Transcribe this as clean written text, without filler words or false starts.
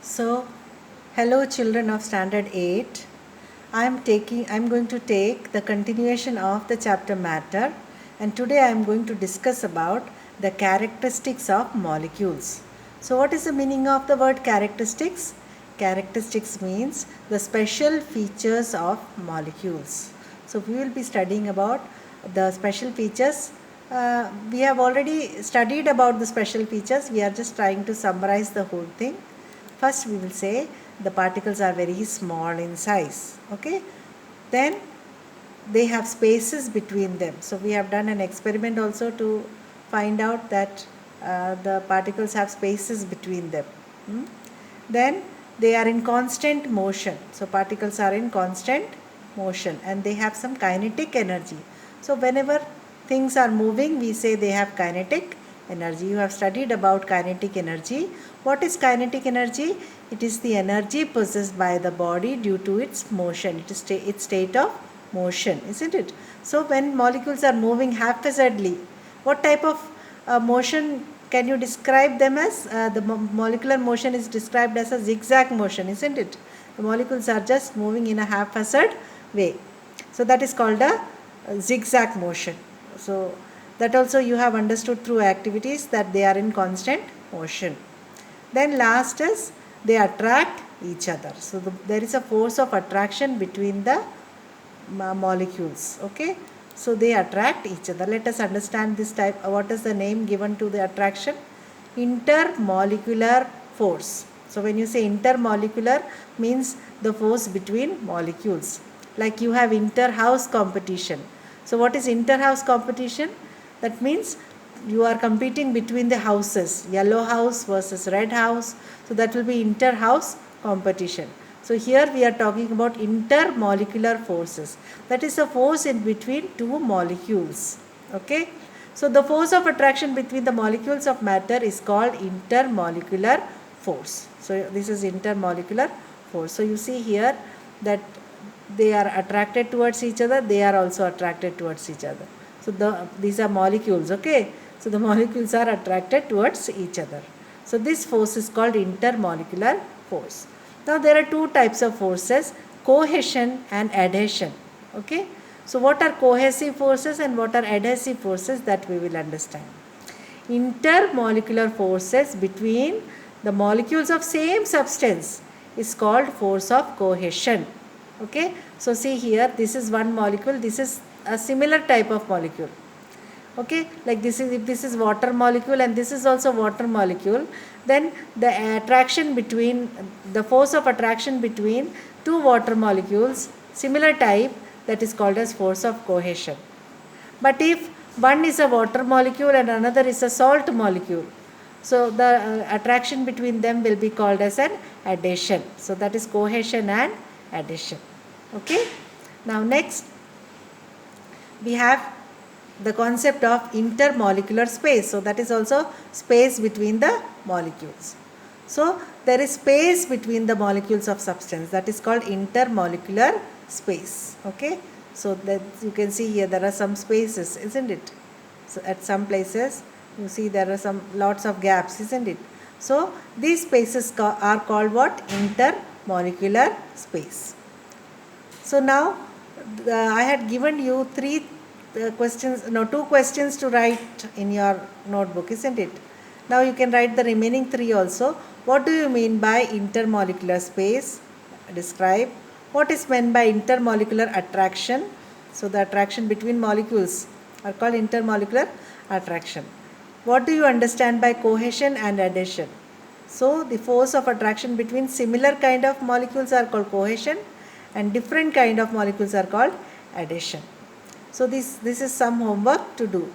So, hello children of standard 8. I'm going to take the continuation of the chapter matter, and today I'm going to discuss about the characteristics of molecules. So what is the meaning of the word characteristics? Characteristics means the special features of molecules. So we will be studying about the special features. We have already studied about the special features. We are just trying to summarize the whole thing. First we will say the particles are very small in size. Okay. Then they have spaces between them. So we have done an experiment also to find out that the particles have spaces between them. Then they are in constant motion. So particles are in constant motion and they have some kinetic energy. So whenever things are moving, we say they have kinetic energy. You have studied about kinetic energy. What is kinetic energy? It is the energy possessed by the body due to its motion. It is its state of motion, isn't it? So when molecules are moving haphazardly, what type of motion can you describe them as? The molecular motion is described as a zigzag motion, isn't it? The molecules are just moving in a haphazard way. So that is called a zigzag motion. So that also you have understood through activities that they are in constant motion. Then last is they attract each other. So there is a force of attraction between the molecules. Okay. So they attract each other. Let us understand this type. What is the name given to the attraction? Intermolecular force. So when you say intermolecular, means the force between molecules. Like you have inter-house competition. So what is inter-house competition? That means you are competing between the houses, yellow house versus red house. So that will be inter-house competition. So here we are talking about intermolecular forces. That is a force in between two molecules. Okay. So the force of attraction between the molecules of matter is called intermolecular force. So this is intermolecular force. So you see here that they are attracted towards each other. They are also attracted towards each other. So these are molecules. Okay. So the molecules are attracted towards each other. So this force is called intermolecular force. Now there are two types of forces, cohesion and adhesion. Okay. So what are cohesive forces and what are adhesive forces, that we will understand. Intermolecular forces between the molecules of same substance is called force of cohesion. Okay. So see here, this is one molecule, this is a similar type of molecule. Okay, like this is, if this is water molecule and this is also water molecule, then the attraction between, the force of attraction between two water molecules, similar type, that is called as force of cohesion. But if one is a water molecule and another is a salt molecule, so the attraction between them will be called as an adhesion. So that is cohesion and adhesion. Okay. Now next we have the concept of intermolecular space. So that is also space between the molecules. So there is space between the molecules of substance, that is called intermolecular space. Okay. So that you can see here there are some spaces, isn't it? So at some places you see there are some lots of gaps, isn't it? So these spaces are called what? Intermolecular space. So now I had given you two questions to write in your notebook, isn't it? Now you can write the remaining three also. What do you mean by intermolecular space? Describe. What is meant by intermolecular attraction? So the attraction between molecules are called intermolecular attraction. What do you understand by cohesion and adhesion? So the force of attraction between similar kind of molecules are called cohesion and different kind of molecules are called adhesion. So this is some homework to do.